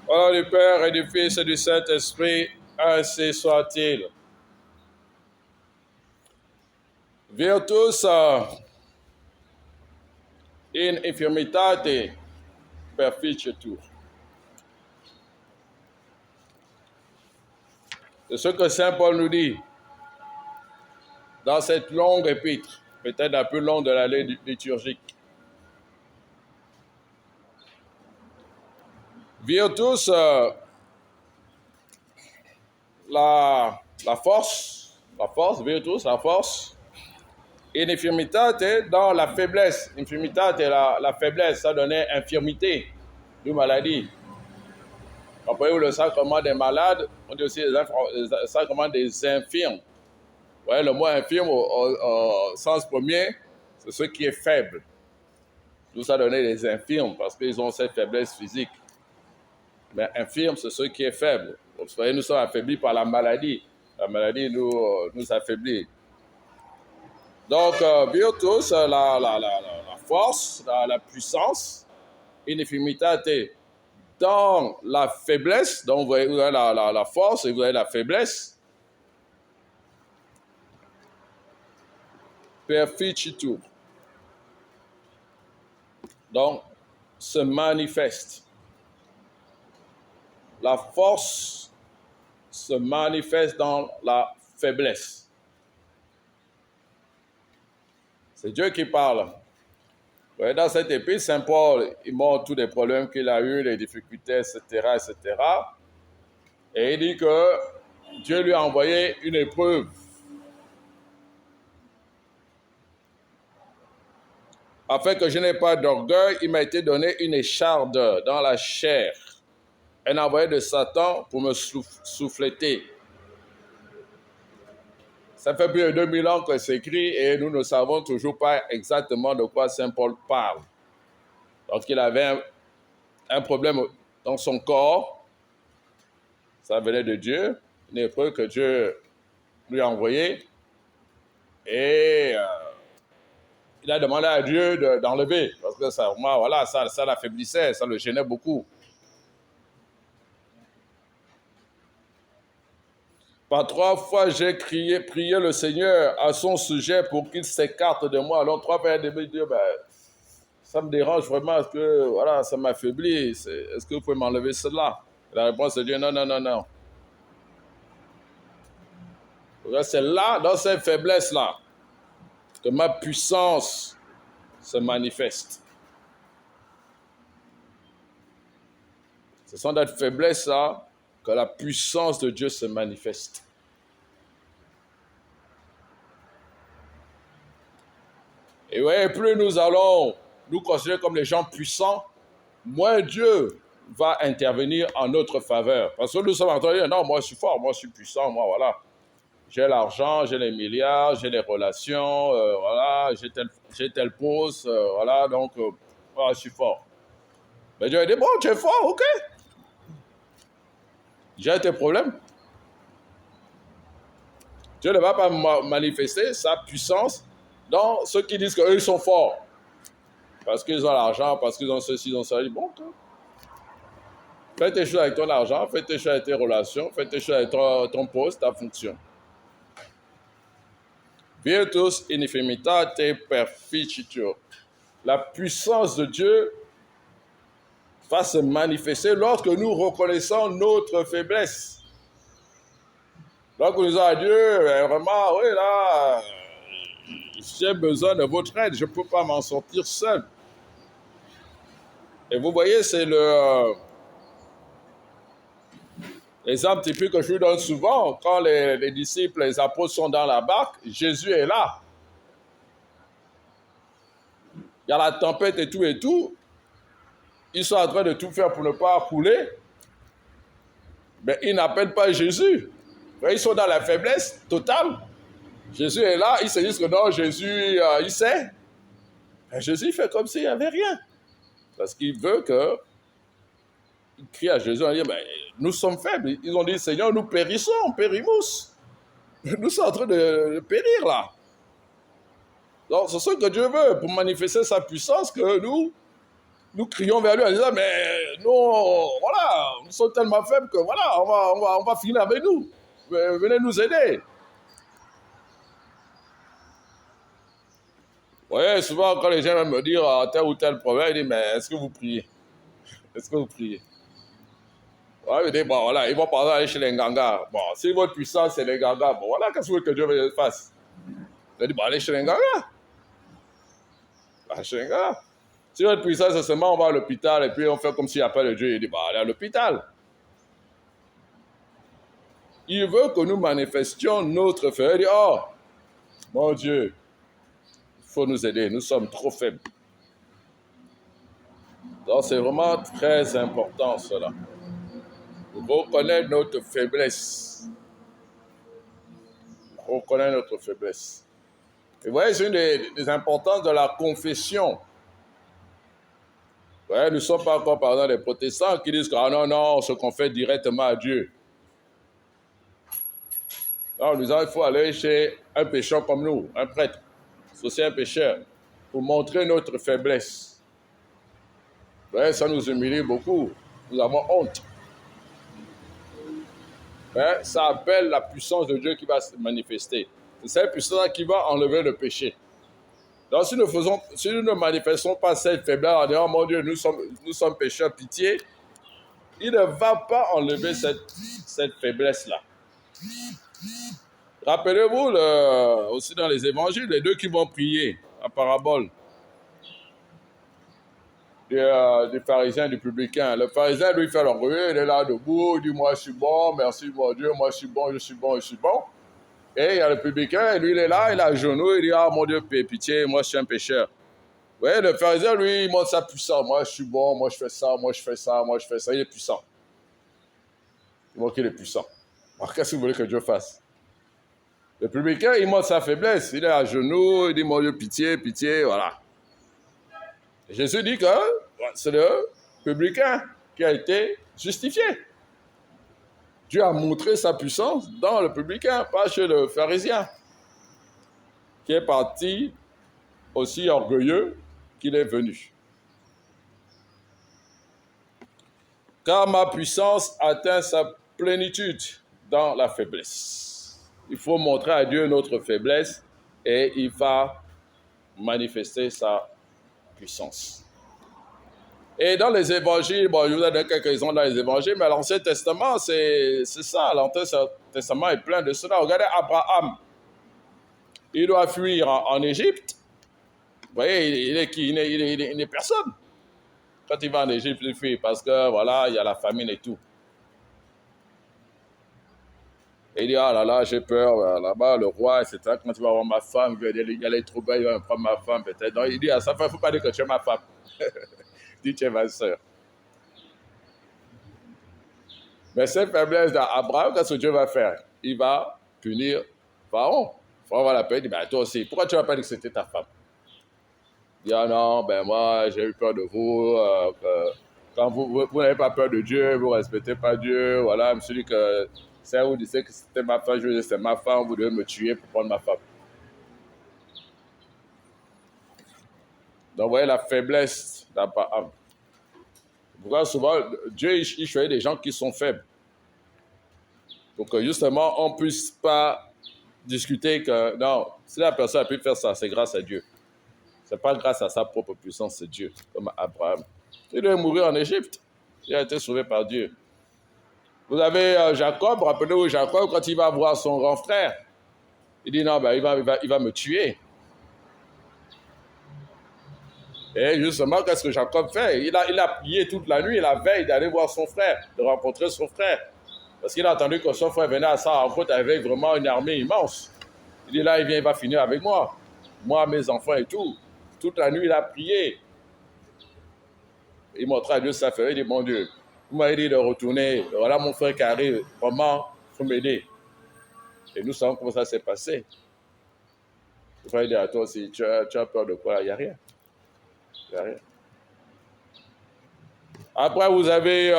Au nom du Père et du Fils et du Saint-Esprit, ainsi soit-il. Virtus in infirmitate perficitur. C'est ce que Saint Paul nous dit dans cette longue épître, peut-être un peu longue de l'année liturgique. Virtus, la force, virtus, la force, et infirmitate dans la faiblesse. Infirmitate, la faiblesse, ça donnait infirmité, une maladie. Après, le sacrement des malades, on dit aussi le sacrement des infirmes. Ouais, le mot infirme au sens premier, c'est ce qui est faible. Tout ça donnait des infirmes parce qu'ils ont cette faiblesse physique. Mais infirme, c'est ce qui est faible. Vous voyez, nous sommes affaiblis par la maladie. La maladie nous affaiblit. Donc, virtus, la force, la puissance, infirmitate dans la faiblesse, donc vous avez la force et vous avez la faiblesse. Perficitur. Donc, se manifeste. La force se manifeste dans la faiblesse. C'est Dieu qui parle. Dans cette épître, Saint Paul, il montre tous les problèmes qu'il a eus, les difficultés, etc., etc. Et il dit que Dieu lui a envoyé une épreuve. Afin que je n'ai pas d'orgueil, il m'a été donné une écharde dans la chair, un envoyé de Satan pour me souffleter. Ça fait plus de 2000 ans que c'est écrit et nous ne savons toujours pas exactement de quoi Saint Paul parle. Donc il avait un problème dans son corps, ça venait de Dieu, une épreuve que Dieu lui a envoyée et il a demandé à Dieu d'enlever parce que ça l'affaiblissait, ça le gênait beaucoup. Par 3 fois, j'ai prié le Seigneur à son sujet pour qu'il s'écarte de moi. Alors 3 fois, il a dit, ça me dérange vraiment, parce que voilà, ça m'affaiblit. Est-ce que vous pouvez m'enlever cela? La réponse est Dieu, non, non, non, non. C'est là, dans cette faiblesse-là, que ma puissance se manifeste. Ce sont dans cette faiblesse-là que la puissance de Dieu se manifeste. Et voyez, plus nous allons nous considérer comme les gens puissants, moins Dieu va intervenir en notre faveur. Parce que nous sommes en train de dire, non, moi je suis fort, moi je suis puissant, moi voilà. J'ai l'argent, j'ai les milliards, j'ai les relations, voilà, j'ai telle pose, voilà, donc voilà, je suis fort. Mais Dieu a dit, bon, tu es fort, ok. J'ai tes problèmes. Dieu ne va pas manifester sa puissance dans ceux qui disent qu'eux, ils sont forts. Parce qu'ils ont l'argent, parce qu'ils ont ceci, ils ont ça. Bon, toi. Fais tes choses avec ton argent, fais tes choses avec tes relations, fais tes choses avec ton poste, ta fonction. Virtus in infirmitate perficitur. La puissance de Dieu va se manifester lorsque nous reconnaissons notre faiblesse. Lorsque nous disons à Dieu, vraiment, oui, là, j'ai besoin de votre aide, je ne peux pas m'en sortir seul. Et vous voyez, c'est l'exemple typique que je vous donne souvent. Quand les disciples, les apôtres sont dans la barque, Jésus est là. Il y a la tempête et tout. Ils sont en train de tout faire pour ne pas couler. Mais ils n'appellent pas Jésus. Ils sont dans la faiblesse totale. Jésus est là, ils se disent que non, Jésus, il sait. Et Jésus fait comme s'il n'y avait rien. Parce qu'il veut que... Il crie à Jésus, on dit, nous sommes faibles. Ils ont dit, Seigneur, nous périssons, périmous. Nous sommes en train de périr là. Donc c'est ce que Dieu veut, pour manifester sa puissance, que nous crions vers lui en disant, mais nous, voilà, sont tellement faibles que voilà, on va finir avec nous. Venez nous aider. Vous voyez, souvent, quand les gens viennent me dire tel ou tel problème, ils disent, mais est-ce que vous priez? Est-ce que vous priez? Ouais, ils disent, bon, voilà, ils vont par exemple aller chez les Nganga. Bon, si votre puissance, c'est les Nganga, bon, voilà, qu'est-ce que vous voulez que Dieu fasse? Il dit, bon, allez chez les Nganga. Allez chez les Nganga. Si votre puissance, c'est seulement on va à l'hôpital et puis on fait comme s'il n'y a pas de Dieu, il dit, bon, allez à l'hôpital. Il veut que nous manifestions notre foi. Il dit, oh, mon Dieu, il faut nous aider, nous sommes trop faibles. Donc, c'est vraiment très important, cela. Reconnaître notre faiblesse. Reconnaître notre faiblesse. Et vous voyez, c'est une des importances de la confession. Vous voyez, nous ne sommes pas encore, par exemple, des protestants qui disent que ah non, non, on se confesse directement à Dieu. Non, nous disons, il faut aller chez un pécheur comme nous, un prêtre, c'est aussi un pécheur, pour montrer notre faiblesse. Vous voyez, ça nous humilie beaucoup. Nous avons honte. Mais ça appelle la puissance de Dieu qui va se manifester. C'est cette puissance qui va enlever le péché. Donc, si nous ne manifestons pas cette faiblesse en disant, oh mon Dieu, nous sommes pécheurs, pitié, il ne va pas enlever cette faiblesse-là. Rappelez-vous aussi dans les évangiles, les deux qui vont prier en parabole du pharisien et du publicain. Le pharisien, lui, fait l'orgueilleux, il est là debout, il dit, moi je suis bon, merci mon Dieu, moi je suis bon, je suis bon, je suis bon. Et il y a le publicain, lui il est là, il a à genoux, il dit, ah mon Dieu, pitié, moi je suis un pécheur. Vous voyez, le pharisien, lui, il montre sa puissance. Moi je suis bon, moi je fais ça, moi je fais ça, moi je fais ça, il est puissant. Il montre qu'il est puissant. Alors qu'est-ce que vous voulez que Dieu fasse? Le publicain, il montre sa faiblesse, il est à genoux, il dit, mon Dieu, pitié, pitié, voilà. Jésus dit que c'est le publicain qui a été justifié. Dieu a montré sa puissance dans le publicain, pas chez le pharisien, qui est parti aussi orgueilleux qu'il est venu. Car ma puissance atteint sa plénitude dans la faiblesse. Il faut montrer à Dieu notre faiblesse et il va manifester sa puissance. Et dans les évangiles, bon, je vous ai donné quelques exemples dans les évangiles, mais l'Ancien Testament, c'est ça. L'Ancien Testament est plein de cela. Regardez Abraham. Il doit fuir en Égypte. Vous voyez, il est qui? Il n'est personne. Quand il va en Égypte, il fuit parce que, voilà, il y a la famine et tout. Et il dit, ah là là, j'ai peur, là-bas, le roi, etc. Quand tu vas voir ma femme, il va aller trop belle, il va me prendre ma femme, peut-être. Donc, il dit, à sa femme, il ne faut pas dire que tu es ma femme. Dis, tu es ma soeur. Mais cette faiblesse d'Abraham, qu'est-ce que Dieu va faire? Il va punir Pharaon. Pharaon va l'appeler, il dit, ben toi aussi, pourquoi tu ne vas pas dire que c'était ta femme? Il dit, ah non, ben moi, j'ai eu peur de vous. Quand vous n'avez pas peur de Dieu, vous ne respectez pas Dieu, voilà, je me suis dit que si vous disiez que c'était ma femme, je disais c'est ma femme, vous devez me tuer pour prendre ma femme. Donc, vous voyez la faiblesse d'Abraham. Pourquoi souvent, Dieu, il choisit des gens qui sont faibles. Pour que justement, on ne puisse pas discuter que, non, si la personne a pu faire ça, c'est grâce à Dieu. Ce n'est pas grâce à sa propre puissance, c'est Dieu, comme Abraham. Il devait mourir en Égypte. Il a été sauvé par Dieu. Vous avez Jacob, rappelez-vous Jacob, quand il va voir son grand frère, il dit non, ben, il va me tuer. Et justement, qu'est-ce que Jacob fait? Il a prié toute la nuit, la veille, d'aller voir son frère, de rencontrer son frère. Parce qu'il a entendu que son frère venait à sa rencontre avec vraiment une armée immense. Il dit là, il va finir avec moi. Moi, mes enfants et tout. Toute la nuit, il a prié. Il montrait à Dieu sa faiblesse. Il dit, mon Dieu, vous m'avez dit de retourner. Voilà mon frère qui arrive. Comment il faut m'aider? Et nous savons comment ça s'est passé. Le frère dit à toi aussi, tu as peur de quoi? Il n'y a rien. Il n'y a rien. Après, vous avez,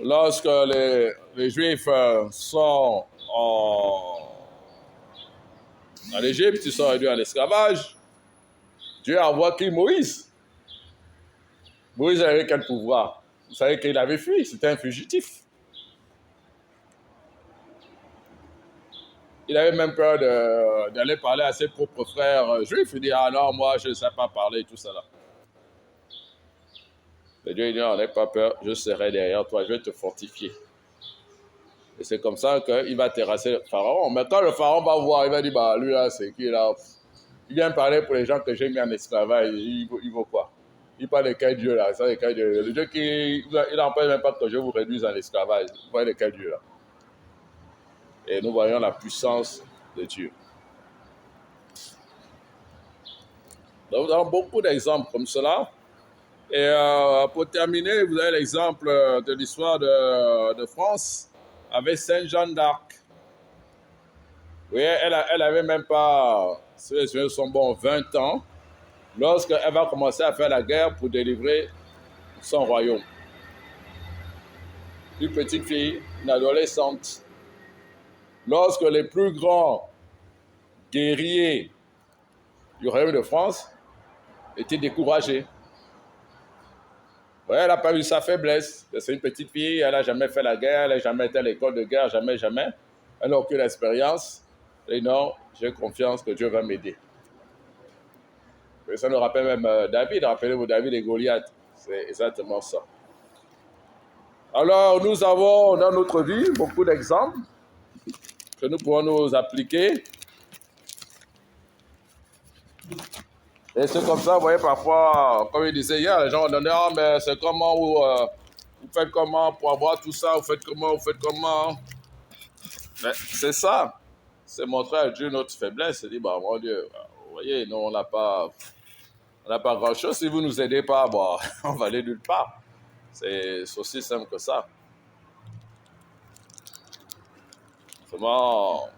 lorsque les Juifs sont en Égypte, ils sont réduits en esclavage, Dieu envoie qui? Moïse. Moïse avait quel pouvoir? Vous savez qu'il avait fui, c'était un fugitif. Il avait même peur d'aller parler à ses propres frères juifs. Il dit, ah non, moi, je ne sais pas parler, tout ça là. Mais Dieu dit, non, n'aie pas peur, je serai derrière toi, je vais te fortifier. Et c'est comme ça qu'il va terrasser le pharaon. Mais quand le pharaon va voir, il va dire, bah lui là, c'est qui là? Il vient parler pour les gens que j'ai mis en esclavage. Il vaut quoi? Il parle de quel Dieu là? Ça, de quel Dieu? Le Dieu qui, il n'empêche même pas que je vous réduise en esclavage. Il parle de quel Dieu là? Et nous voyons la puissance de Dieu. Donc, nous avons beaucoup d'exemples comme cela. Et pour terminer, vous avez l'exemple de l'histoire de France avec Sainte Jeanne d'Arc. Vous voyez, elle avait même pas, si les yeux sont bons, 20 ans, lorsqu'elle va commencer à faire la guerre pour délivrer son royaume. Une petite fille, une adolescente. Lorsque les plus grands guerriers du royaume de France étaient découragés, ouais, elle n'a pas eu sa faiblesse. C'est une petite fille, elle n'a jamais fait la guerre, elle n'a jamais été à l'école de guerre, jamais. Elle n'a aucune expérience. Et non, j'ai confiance que Dieu va m'aider. Et ça nous rappelle même David, rappelez-vous David et Goliath. C'est exactement ça. Alors, nous avons dans notre vie beaucoup d'exemples que nous pouvons nous appliquer. Et c'est comme ça, vous voyez, parfois, comme il disait hier, les gens ont donné, ah, mais c'est comment, vous faites comment pour avoir tout ça, vous faites comment. Mais c'est ça. C'est montrer à Dieu notre faiblesse. C'est dire, bah, mon Dieu, vous voyez, nous, on n'a pas grand-chose. Si vous ne nous aidez pas, bah, on va aller nulle part. C'est aussi simple que ça. C'est vraiment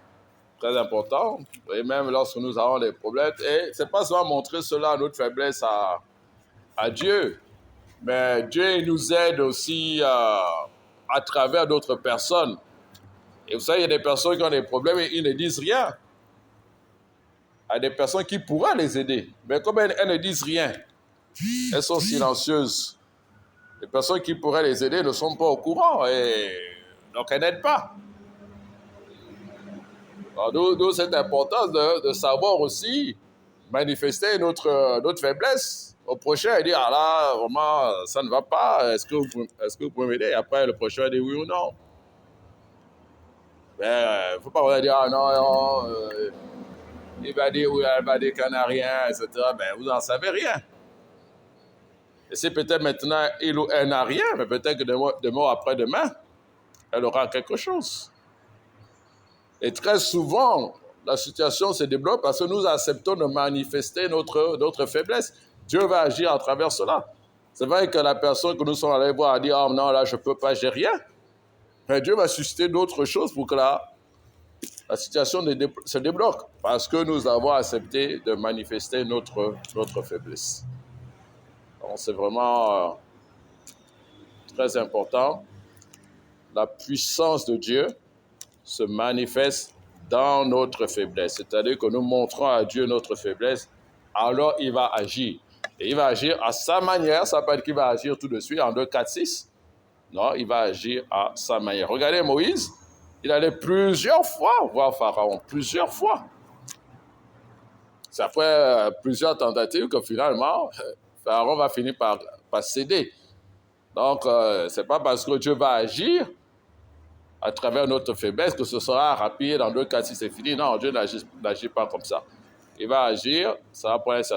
très important. Et même lorsque nous avons des problèmes, et ce n'est pas seulement montrer cela, notre faiblesse à Dieu, mais Dieu nous aide aussi à travers d'autres personnes. Et vous savez, il y a des personnes qui ont des problèmes et ils ne disent rien. Il y a des personnes qui pourraient les aider, mais comme elles ne disent rien, elles sont silencieuses. Les personnes qui pourraient les aider ne sont pas au courant et donc elles n'aident pas. D'où cette importance de savoir aussi manifester notre faiblesse au prochain et dire, ah là, vraiment, ça ne va pas, est-ce que vous pouvez m'aider? Et après, le prochain dit oui ou non. Il ne faut pas dire, ah non, il va dire oui, elle va dire qu'elle n'a rien, etc. Ben, vous n'en savez rien. Et c'est peut-être maintenant, il ou elle n'a rien, mais peut-être que demain après-demain, elle aura quelque chose. Et très souvent, la situation se débloque parce que nous acceptons de manifester notre faiblesse. Dieu va agir à travers cela. C'est vrai que la personne que nous sommes allés voir a dit « Ah non, là, je ne peux pas, j'ai rien. » Mais Dieu va susciter d'autres choses pour que la situation se débloque parce que nous avons accepté de manifester notre faiblesse. Donc, c'est vraiment très important. La puissance de Dieu se manifeste dans notre faiblesse. C'est-à-dire que nous montrons à Dieu notre faiblesse, alors il va agir. Et il va agir à sa manière, ça ne veut pas dire qu'il va agir tout de suite en 2, 4, 6. Non, il va agir à sa manière. Regardez Moïse, il allait plusieurs fois voir Pharaon, plusieurs fois. C'est après plusieurs tentatives que finalement, Pharaon va finir par céder. Donc, ce n'est pas parce que Dieu va agir à travers notre faiblesse que ce sera rapide, en 2 cas, si c'est fini. Non, Dieu n'agit pas comme ça. Il va agir, ça va prendre un certain